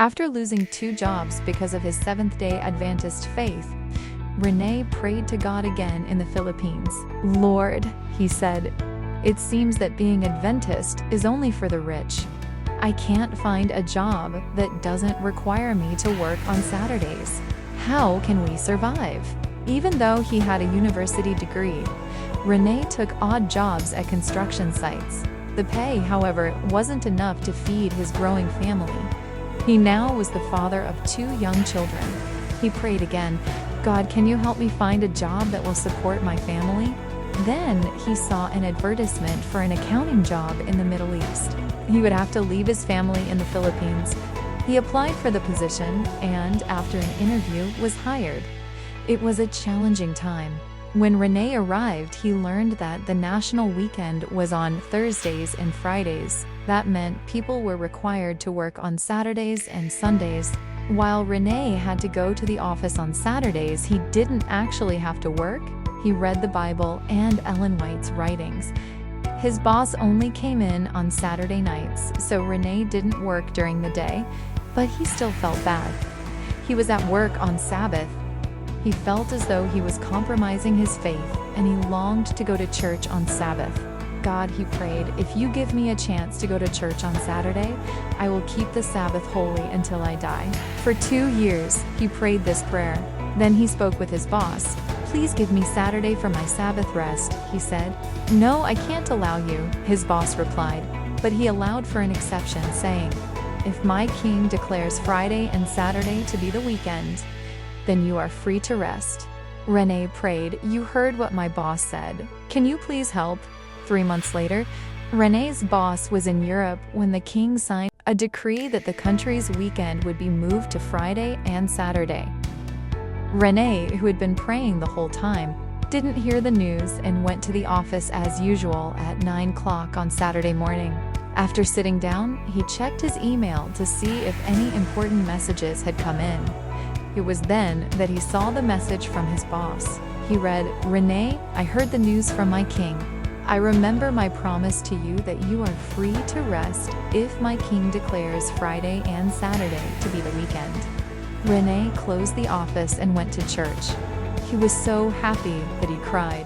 After losing 2 jobs because of his Seventh-day Adventist faith, Rene prayed to God again in the Philippines. "Lord," he said, "it seems that being Adventist is only for the rich. I can't find a job that doesn't require me to work on Saturdays. How can we survive?" Even though he had a university degree, Rene took odd jobs at construction sites. The pay, however, wasn't enough to feed his growing family. He now was the father of 2 young children. He prayed again, "God, can you help me find a job that will support my family?" Then he saw an advertisement for an accounting job in the Middle East. He would have to leave his family in the Philippines. He applied for the position and, after an interview, was hired. It was a challenging time. When Rene arrived, he learned that the national weekend was on Thursdays and Fridays. That meant people were required to work on Saturdays and Sundays. While Rene had to go to the office on Saturdays, he didn't actually have to work. He read the Bible and Ellen White's writings. His boss only came in on Saturday nights, so Rene didn't work during the day, but he still felt bad. He was at work on Sabbath. He felt as though he was compromising his faith, and he longed to go to church on Sabbath. "God," he prayed, "if you give me a chance to go to church on Saturday, I will keep the Sabbath holy until I die." For 2 years, he prayed this prayer. Then he spoke with his boss. "Please give me Saturday for my Sabbath rest," he said. "No, I can't allow you," his boss replied. But he allowed for an exception, saying, "If my king declares Friday and Saturday to be the weekend, then you are free to rest." Rene prayed, "You heard what my boss said. Can you please help?" 3 months later, Rene's boss was in Europe when the king signed a decree that the country's weekend would be moved to Friday and Saturday. Rene, who had been praying the whole time, didn't hear the news and went to the office as usual at 9 o'clock on Saturday morning. After sitting down, he checked his email to see if any important messages had come in. It was then that he saw the message from his boss. He read, "Rene, I heard the news from my king. I remember my promise to you that you are free to rest if my king declares Friday and Saturday to be the weekend." Rene closed the office and went to church. He was so happy that he cried.